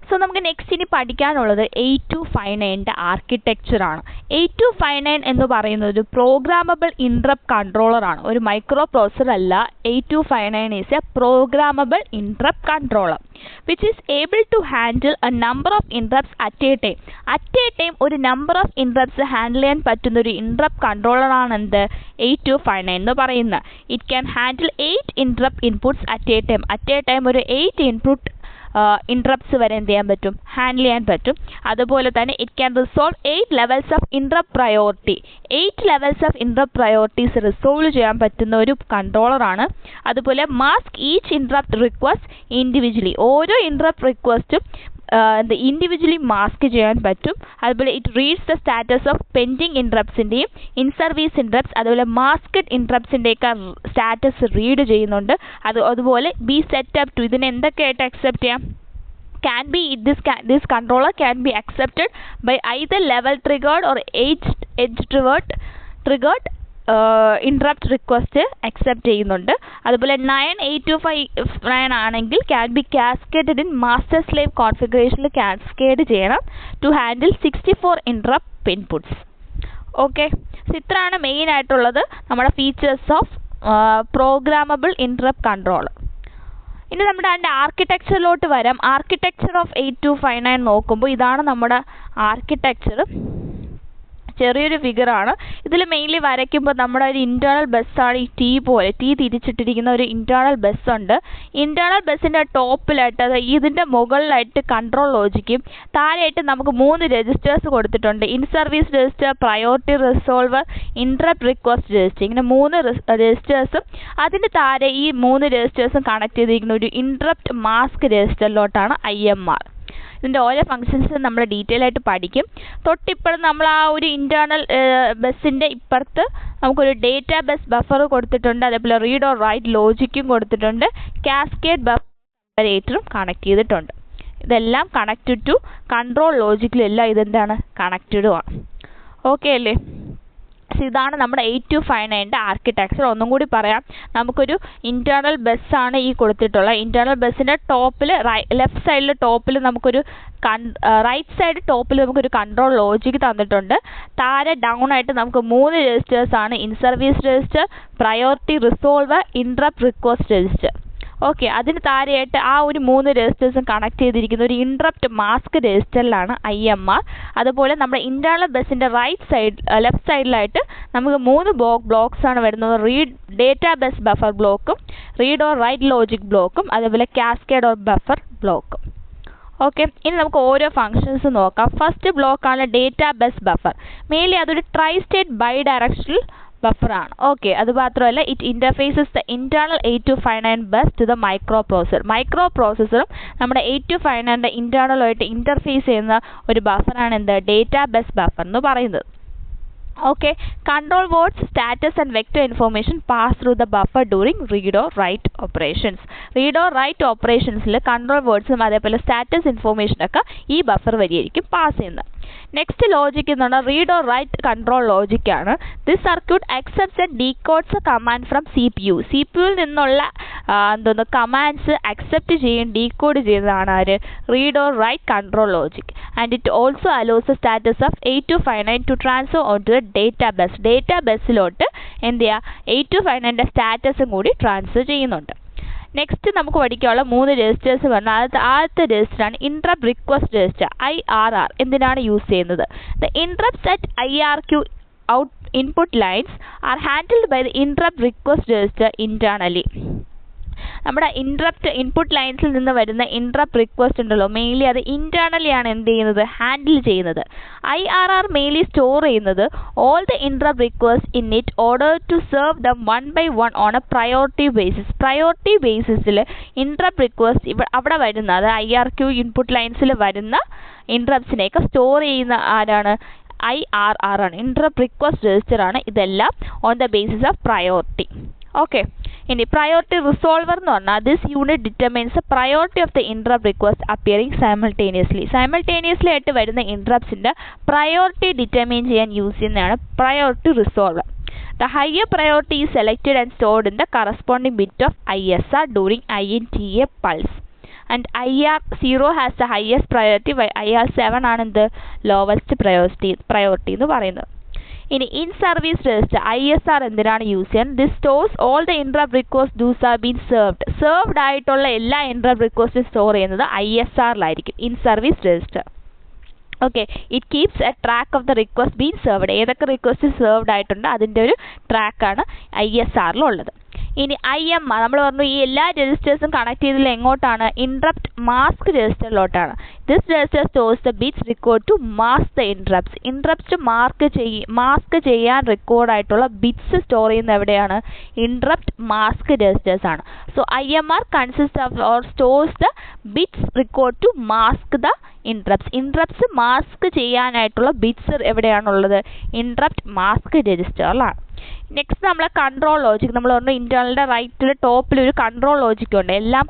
So നമുക്ക് next ഇനി പഠിക്കാനുള്ളത് 8259 ആർക്കിടെക്ചർ ആണ്. 8259 എന്ന് പറയുന്നത് ഒരു പ്രോഗ്രാമബിൾ ഇൻട്രപ്റ്റ് കൺട്രോളർ ആണ്. ഒരു മൈക്രോ പ്രോസസർ അല്ല. 8259 is A programmable interrupt controller which is able to handle a number of interrupts at a time. At a time ഒരു number of interrupts ഹാൻഡിൽ ചെയ്യാൻ പറ്റുന്ന ഒരു ഇൻട്രപ്റ്റ് കൺട്രോളർ ആണ് എന്ത് 8259 എന്ന് പറയുന്നത്. It can handle 8 interrupt inputs at A time. At A time ഒരു 8 input interrupts വരെ എന്ത് ചെയ്യാൻ പറ്റും, ഹാൻഡിൽ ചെയ്യാൻ പറ്റും. അതുപോലെ തന്നെ it can resolve 8 levels of interrupt priority. 8 levels of interrupt priorities resolve ചെയ്യാൻ പറ്റുന്ന ഒരു കൺട്രോളറാണ്. അതുപോലെ mask each interrupt request individually. ഓരോ ഇൻട്രപ്റ്റ് റിക്വസ്റ്റും ഇൻഡിവിജ്വലി മാസ്ക് ചെയ്യാൻ പറ്റും. അതുപോലെ it reads the status of pending ഇൻട്രപ്റ്റ്സിൻ്റെയും ഇൻ സർവീസ് ഇൻട്രപ്റ്റ്സ് അതുപോലെ മാസ്ക്ഡ് ഇൻട്രപ്റ്റ്സിൻ്റെയൊക്കെ സ്റ്റാറ്റസ് റീഡ് ചെയ്യുന്നുണ്ട്. അതുപോലെ ബി സെറ്റപ്പ് ടു ഇതിനെ എന്തൊക്കെയായിട്ട് അക്സെപ്റ്റ് ചെയ്യാം, can be this controller can be accepted by either level triggered or edge triggered interrupt request accept ചെയ്യുന്നുണ്ട്. അതുപോലെ 9825 ആണെങ്കിൽ can be cascaded in master slave കോൺഫിഗറേഷനിൽ കാസ്കേഡ് ചെയ്യണം to handle 64 interrupt inputs. Okay, ഇത്രയാണ് main ആയിട്ടുള്ളത് നമ്മുടെ features of programmable interrupt controller. ഇനി നമ്മുടെ അതിൻ്റെ ആർക്കിടെക്ചറിലോട്ട് വരാം. ആർക്കിടെക്ചർ ഓഫ് 8259 നോക്കുമ്പോൾ ഇതാണ് നമ്മുടെ ആർക്കിടെക്ചർ. ചെറിയൊരു ഫിഗറാണ്. ഇതിൽ മെയിൻലി വരയ്ക്കുമ്പോൾ നമ്മുടെ ഒരു ഇൻറ്റേർണൽ ബസ്സാണ് ഈ ടീ തിരിച്ചിട്ടിരിക്കുന്ന ഒരു ഇൻറ്റേർണൽ ബസ്സുണ്ട്. ഇൻറ്റേർണൽ ബസ്സിൻ്റെ ടോപ്പിലായിട്ട് ഇതിൻ്റെ മുകളിലായിട്ട് കൺട്രോൾ ലോജിക്കും താഴെയായിട്ട് നമുക്ക് 3 രജിസ്റ്റേഴ്സ് കൊടുത്തിട്ടുണ്ട്. In service register, priority resolver, interrupt request register. ഇങ്ങനെ 3 രജിസ്റ്റേഴ്സും അതിന് താഴെ ഈ 3 രജിസ്റ്റേഴ്സും കണക്ട് ചെയ്തിരിക്കുന്ന ഒരു ഇൻട്രപ്റ്റ് മാസ്ക് രജിസ്റ്ററിലോട്ടാണ് IMR. ഇതിൻ്റെ ഓരോ ഫങ്ഷൻസ് നമ്മൾ ഡീറ്റെയിൽ ആയിട്ട് പഠിക്കും. തൊട്ടിപ്പോഴും നമ്മൾ ആ ഒരു ഇൻറ്റേർണൽ ബസ്സിൻ്റെ ഇപ്പുറത്ത് നമുക്കൊരു ഡേറ്റ ബസ് ബഫർ കൊടുത്തിട്ടുണ്ട്. അതേപോലെ റീഡ് ഓർ റൈറ്റ് ലോജിക്കും കൊടുത്തിട്ടുണ്ട്. കാസ്കേഡ് ബഫറേറ്ററും കണക്ട് ചെയ്തിട്ടുണ്ട്. ഇതെല്ലാം കണക്റ്റഡ് ടു കൺട്രോൾ ലോജിക്കിലെല്ലാം ഇതെന്താണ് കണക്റ്റഡുമാണ്. ഓക്കെ അല്ലേ? ഇതാണ് നമ്മുടെ 8259 ആർക്കിടെക്ചർ. ഒന്നും കൂടി പറയാം. നമുക്കൊരു ഇൻറ്റേർണൽ ബസ്സാണ് ഈ കൊടുത്തിട്ടുള്ളത്. ഇൻറ്റേർണൽ ബസ്സിൻ്റെ ടോപ്പിൽ ലെഫ്റ്റ് സൈഡിൽ ടോപ്പിൽ നമുക്കൊരു റൈറ്റ് സൈഡ് ടോപ്പിൽ നമുക്കൊരു കൺട്രോൾ ലോജിക്ക് തന്നിട്ടുണ്ട്. താഴെ ഡൗൺ ആയിട്ട് നമുക്ക് 3 രജിസ്റ്റേഴ്സാണ്. In service register, priority resolver, interrupt request register. Okay, അതിന് താഴെയായിട്ട് ആ ഒരു 3 രജിസ്റ്റേഴ്സും കണക്ട് ചെയ്തിരിക്കുന്ന ഒരു ഇൻട്രപ്റ്റ് മാസ്ക് രജിസ്റ്ററിലാണ് IMR. അതുപോലെ നമ്മുടെ ഇൻറ്റേർണൽ ബസ്സിൻ്റെ ലെഫ്റ്റ് സൈഡിലായിട്ട് നമുക്ക് 3 ബ്ലോക്സ് ആണ് വരുന്നത്. റീഡ് ഡേറ്റ ബസ് ബഫർ ബ്ലോക്കും, റീഡ് ഓർ റൈറ്റ് ലോജിക് ബ്ലോക്കും, അതേപോലെ കാസ്കേഡ് ഓർ ബഫർ ബ്ലോക്കും. ഓക്കെ, ഇനി നമുക്ക് ഓരോ ഫങ്ഷൻസ് നോക്കാം. ഫസ്റ്റ് ബ്ലോക്കാണ് ഡേറ്റ ബസ് ബഫർ. മെയിൻലി അതൊരു ട്രൈ സ്റ്റേറ്റ് ബൈ ഡയറക്ഷണൽ ബഫറാണ്. ഓക്കെ, അത് മാത്രമല്ല it interfaces the internal 8259 bus to the മൈക്രോ പ്രോസസ്സറും നമ്മുടെ 8259 ഇൻറ്റേർണലുമായിട്ട് ഇൻ്റർഫേസ് ചെയ്യുന്ന ഒരു ബഫറാണ് എന്ത് ഡേറ്റ ബസ് ബഫർ എന്ന് പറയുന്നത്. Okay, control words, status and vector information pass through the buffer during read or write operations. Read or write ഓപ്പറേഷൻസിൽ കൺട്രോൾ വേർഡ്സും അതേപോലെ സ്റ്റാറ്റസ് ഇൻഫോർമേഷനൊക്കെ ഈ ബഫർ വഴിയായിരിക്കും പാസ് ചെയ്യുന്നത്. നെക്സ്റ്റ് ലോജിക് എന്ന് പറഞ്ഞാൽ റീഡ് ഓർ റൈറ്റ് കൺട്രോൾ ലോജിക്കാണ്. This circuit accepts and decodes a command from CPU. CPUവിൽ നിന്നുള്ള കമാൻഡ്സ് അക്സെപ്റ്റ് ചെയ്യുകയും ഡീകോഡ് ചെയ്യുന്നതാണ് ആര് read or write control logic. And it also allows the status of 8259 to transfer on to the data bus. Data ബസ്സിലോട്ട് എന്ത് ചെയ്യുക 8259 സ്റ്റാറ്റസും കൂടി transfer ചെയ്യുന്നുണ്ട്. നെക്സ്റ്റ് നമുക്ക് പഠിക്കാനുള്ള 3 രജിസ്റ്റേഴ്സ് പറഞ്ഞാൽ ആദ്യത്തെ രജിസ്റ്ററാണ് ഇൻട്രപ്റ്റ് റിക്വസ്റ്റ് രജിസ്റ്റർ IRR. എന്തിനാണ് യൂസ് ചെയ്യുന്നത്? The interrupts at IRQ input lines are handled by the interrupt request register internally. നമ്മുടെ ഇൻപുട്ട് ലൈൻസിൽ നിന്ന് വരുന്ന ഇൻട്രപ്റ്റ് റിക്വസ്റ്റ് ഉണ്ടല്ലോ, മെയിൻലി അത് ഇൻറ്റേർണലി ആണ് എന്ത് ചെയ്യുന്നത് ഹാൻഡിൽ ചെയ്യുന്നത്. IRR മെയിൻലി സ്റ്റോർ ചെയ്യുന്നത് all the interrupt request in it order to serve them 1 by 1 on a priority basis. Priority ബേസിസിൽ ഇൻട്രപ്റ്റ് റിക്വസ്റ്റ് അവിടെ വരുന്ന അത് IRQ ഇൻപുട്ട് ലൈൻസിൽ വരുന്ന ഇൻട്രപ്റ്റ്സിനെയൊക്കെ സ്റ്റോർ ചെയ്യുന്ന ആരാണ് IRR ആണ്. ഇൻട്രപ്റ്റ് റിക്വസ്റ്റ് രജിസ്റ്റർ ആണ് ഇതെല്ലാം on the basis of priority. Okay, ഇനി പ്രയോറിറ്റി റിസോൾവർ എന്ന് പറഞ്ഞാൽ this unit determines the priority of the interrupt request appearing simultaneously ആയിട്ട് വരുന്ന ഇൻട്രപ്റ്റ്സിൻ്റെ പ്രയോറിറ്റി ഡിറ്റർമൈൻ ചെയ്യാൻ യൂസ് ചെയ്യുന്നതാണ് priority resolver. The higher priority is selected and stored in the corresponding bit of ISR during INTA pulse. and IR0 has the highest priority while IR7 ആണ് എന്ത് lowest priority എന്ന് പറയുന്നത്. ഇനി in service register ISR എന്തിനാണ് use ചെയ്യുന്നത്? This stores all the interrupt request those are been served ആയിട്ടുള്ള എല്ലാ interrupt റിക്വസ്റ്റും സ്റ്റോർ ചെയ്യുന്നത് ISRലായിരിക്കും, in service register. Okay, it keeps a track of the request been served. ഏതൊക്കെ റിക്വസ്റ്റ് സെർവ്ഡ് ആയിട്ടുണ്ട് അതിൻ്റെ ഒരു ട്രാക്കാണ് ISRലുള്ളത്. ഇനി IMR നമ്മൾ പറഞ്ഞു ഈ എല്ലാ രജിസ്റ്റേഴ്സും കണക്ട് ചെയ്തതിൽ എങ്ങോട്ടാണ്? ഇൻട്രപ്റ്റ് മാസ്ക് രജിസ്റ്ററിലോട്ടാണ്. This register stores the bits record to mask the interrupts. Interrupts mask ചെയ്യാൻ റെക്കോർഡായിട്ടുള്ള ബിറ്റ്സ് സ്റ്റോർ ചെയ്യുന്ന എവിടെയാണ്? ഇൻട്രപ്റ്റ് മാസ്ക് രജിസ്റ്റേഴ്സ് ആണ്. So IMR consist of or stores the bits record to mask the interrupts mask ചെയ്യാനായിട്ടുള്ള bits എവിടെയാണുള്ളത്? Interrupt mask രജിസ്റ്ററിലാണ്. Next നമ്മൾ control logic. നമ്മൾ പറഞ്ഞു ഇന്റേണലിൻ്റെ റൈറ്റിൽ ടോപ്പിൽ ഒരു കൺട്രോൾ ലോജിക് ഉണ്ട്. എല്ലാം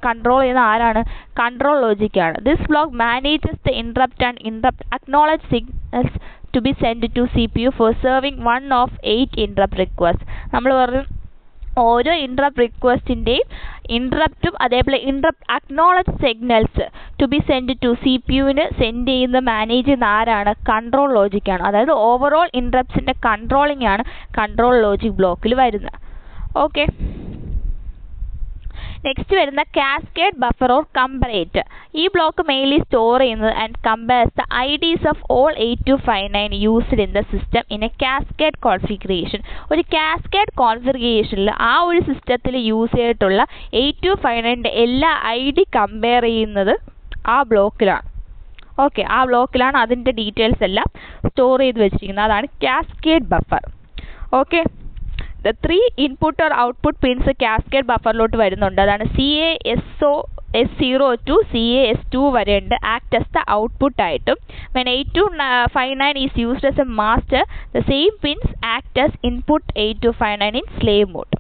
കൺട്രോൾ ചെയ്യുന്ന ആരാണ്? കൺട്രോൾ ലോജിക്കാണ്. This block manages the interrupt and interrupt acknowledge signals to be send to CPU for serving 1 of 8 interrupt request. നമ്മൾ പറഞ്ഞു ഓരോ ഇൻട്രപ്റ്റ് റിക്വസ്റ്റിൻ്റെയും ഇൻട്രപ്റ്റും അതേപോലെ interrupt acknowledge signals to be send to CPUവിന് സെൻഡ് ചെയ്യുന്ന മാനേജ് ചെയ്യുന്ന ആരാണ്? കൺട്രോൾ ലോജിക്കാണ്. അതായത് ഓവറോൾ ഇൻട്രപ്റ്റ്സിൻ്റെ കൺട്രോളിംഗ് ആണ് കൺട്രോൾ ലോജിക് ബ്ലോക്കിൽ വരുന്നത്. ഓക്കെ, നെക്സ്റ്റ് വരുന്ന കാസ്കേഡ് ബഫർ ഓർ കമ്പറേറ്റർ. ഈ ബ്ലോക്ക് മെയിൻലി സ്റ്റോർ ചെയ്യുന്നത് and compares the IDs of all 8259 used in the system in a cascade configuration. ഒരു കാസ്കേഡ് കോൺഫിഗറേഷനിൽ ആ ഒരു സിസ്റ്റത്തിൽ യൂസ് ചെയ്തിട്ടുള്ള 8259ൻ്റെ എല്ലാ ID കമ്പയർ ചെയ്യുന്നത് ആ ബ്ലോക്കിലാണ്. ഓക്കെ, ആ ബ്ലോക്കിലാണ് അതിൻ്റെ ഡീറ്റെയിൽസ് എല്ലാം സ്റ്റോർ ചെയ്ത് വെച്ചിരിക്കുന്നത്. അതാണ് cascade buffer. Okay, the 3 input or output pins cascade ബഫറിലോട്ട് വരുന്നുണ്ട്. അതാണ് CAS0 to CAS2 വരെ ഉണ്ട്. ആക്ട് as the output ആയിട്ടും when 8259 is used as a master, the same pins act as input 8259 in slave mode.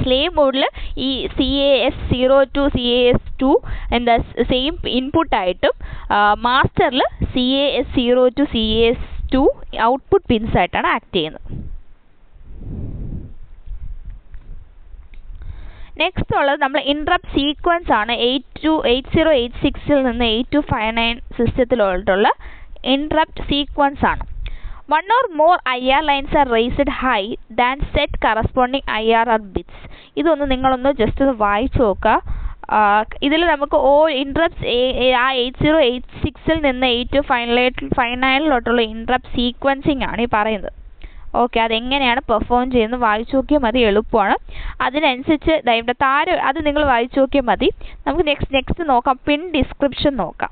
Slave മോഡിൽ ഈ CAS0 to CAS2 എന്താ same input ആയിട്ടും മാസ്റ്ററിൽ CAS0 to CAS2 output pins ആയിട്ടാണ് act ചെയ്യുന്നത്. Next ഉള്ളത് നമ്മൾ interrupt sequence ആണ്. 8086 നിന്ന് 8259 സിസ്റ്റത്തിലോട്ടുള്ള ഇൻട്രപ്റ്റ് സീക്വൻസ് ആണ്. 1 or more IR lines are raised high than set corresponding IRR bits. ഇതൊന്ന് നിങ്ങളൊന്ന് ജസ്റ്റ് ഒന്ന് വായിച്ചു നോക്കുക. ഇതിൽ നമുക്ക് ഇൻട്രപ്റ്റ്സ് ആ 8086 നിന്ന് 8259 ഇൻട്രപ്റ്റ് സീക്വൻസിങ് ആണ് ഈ പറയുന്നത്. ഓക്കെ, അതെങ്ങനെയാണ് പെർഫോം ചെയ്യുന്നത് വായിച്ചു നോക്കിയാൽ മതി, എളുപ്പമാണ്. അതിനനുസരിച്ച് ഇവിടെ താഴെ അത് നിങ്ങൾ വായിച്ചു നോക്കിയാൽ മതി. നമുക്ക് നെക്സ്റ്റ് നോക്കാം, പിൻ ഡിസ്ക്രിപ്ഷൻ നോക്കാം.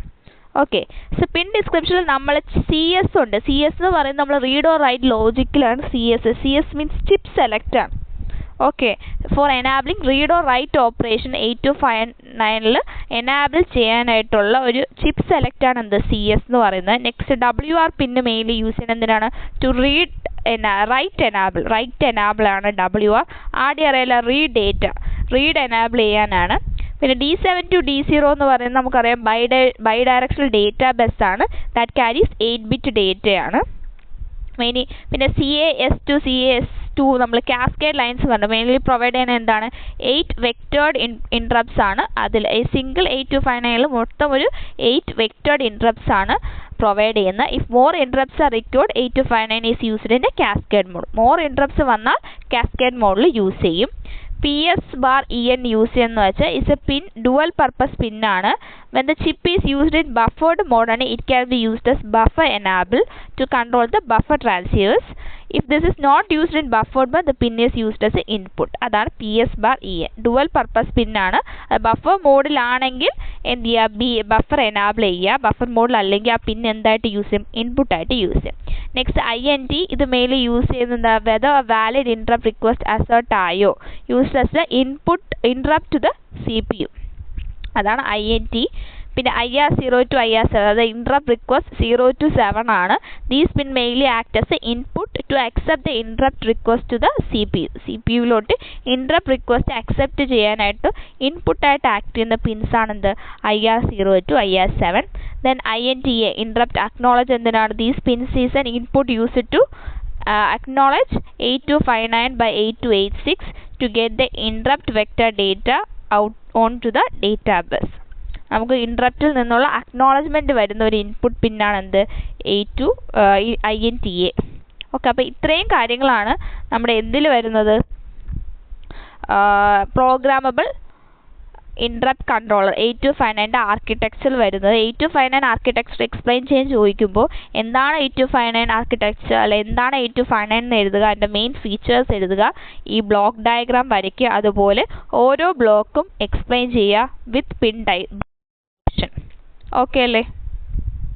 ഓക്കെ, സോ പിൻ ഡിസ്ക്രിപ്ഷനിൽ നമ്മൾ CS ഉണ്ട്. CS എന്ന് പറയുന്നത് നമ്മൾ റീഡ് ഓർ റൈറ്റ് ലോജിക്കിലാണ്. CS മീൻസ് ചിപ്പ് സെലക്ട് ആണ്. Okay, for enabling read or write operation 8259 enable ചെയ്യാനായിട്ടുള്ള ഒരു ചിപ്പ് സെലക്ട് ആണ് എന്ത് CS എന്ന് പറയുന്നത്. Next WR pin mainly use ചെയ്യുന്നത് എന്തിനാണ്? ടു റൈറ്റ് എനാബിൾ ആണ് WR. ആദ്യം അറിയാലോ റീഡ് എനാബിൾ ചെയ്യാനാണ്. പിന്നെ D7 to D0 എന്ന് പറയുന്നത് നമുക്കറിയാം ബൈ ഡയറക്ഷണൽ ഡേറ്റാ ബസ് ആണ്. That carries 8-bit ഡേറ്റയാണ്. പിന്നെ CAS to CAS2 നമ്മൾ കാസ്കേഡ് ലൈൻസ് പറഞ്ഞു. മെയിൻലി പ്രൊവൈഡ് ചെയ്യുന്നത് എന്താണ്? 8 വെക്റ്റേർഡ് ഇൻട്രപ്റ്റ്സ് ആണ്. അതിൽ സിംഗിൾ 8259 മൊത്തം ഒരു 8 വെക്റ്റേർഡ് ഇൻട്രപ്റ്റ്സ് ആണ് പ്രൊവൈഡ് ചെയ്യുന്നത്. If more interrupts are required 8259 is used in a cascade mode. More interrupts വന്നാൽ കാസ്കേഡ് മോഡിൽ യൂസ് ചെയ്യും. PS*EN യൂസ് ചെയ്യുന്നത് വെച്ചാൽ it's a pin dual purpose പിന്നാണ്. When the chip is used in buffered മോഡാണ് it can be used as buffer enable to control the buffer transfers. If this is not used in buffered mode the pin is used as a input. അതാണ് PS*EN. Dual purpose പിന്നാണ്. Buffer മോഡിലാണെങ്കിൽ എന്ത് ചെയ്യുക? Buffer enable ചെയ്യുക. Buffer മോഡിൽ അല്ലെങ്കിൽ ആ പിൻ എന്തായിട്ട് യൂസ് ചെയ്യും? ഇൻപുട്ടായിട്ട് യൂസ് ചെയ്യും. നെക്സ്റ്റ് INT ഇത് മെയിൻലി യൂസ് ചെയ്യുന്നത് whether A valid interrupt request assert ആയോ used as the input interrupt to the CPU. അതാണ് INT. പിന്നെ IR0 to IR7 അതായത് ഇൻട്രപ്റ്റ് റിക്വസ്റ്റ് 0 to 7 ആണ്. These pin mainly act as a input to accept the interrupt request to the CPUവിലോട്ട് interrupt request accept ചെയ്യാനായിട്ട് ഇൻപുട്ടായിട്ട് act ചെയ്യുന്ന pins ആണെന്ത്? IR0 to IR7. Then INTA interrupt acknowledge എന്തിനാണ്? These pins is an input used to acknowledge 8259 by 8286 to get the interrupt vector data out on to the data bus. നമുക്ക് ഇൻട്രപ്റ്റിൽ നിന്നുള്ള acknowledgement വരുന്ന ഒരു input പിന്നാണ് എന്ത് A2 INTA. Okay, അപ്പോൾ ഇത്രയും കാര്യങ്ങളാണ് നമ്മുടെ എന്തിൽ വരുന്നത്, പ്രോഗ്രാമബിൾ ഇൻട്രപ്റ്റ് കൺട്രോളർ 8259 ആർക്കിടെക്ചറിൽ വരുന്നത്. 8259 ആർക്കിടെക്ചർ എക്സ്പ്ലെയിൻ ചെയ്യാൻ ചോദിക്കുമ്പോൾ എന്താണ് 8259 ആർക്കിടെക്ചർ, അല്ലെ എന്താണ് 8259 എന്ന് എഴുതുക, അതിൻ്റെ മെയിൻ ഫീച്ചേഴ്സ് എഴുതുക, ഈ ബ്ലോക്ക് ഡയഗ്രാം വരയ്ക്കുക, അതുപോലെ ഓരോ ബ്ലോക്കും എക്സ്പ്ലെയിൻ ചെയ്യുക വിത്ത് പിൻ ഡയഗ്രാം. ഓക്കെ അല്ലേ?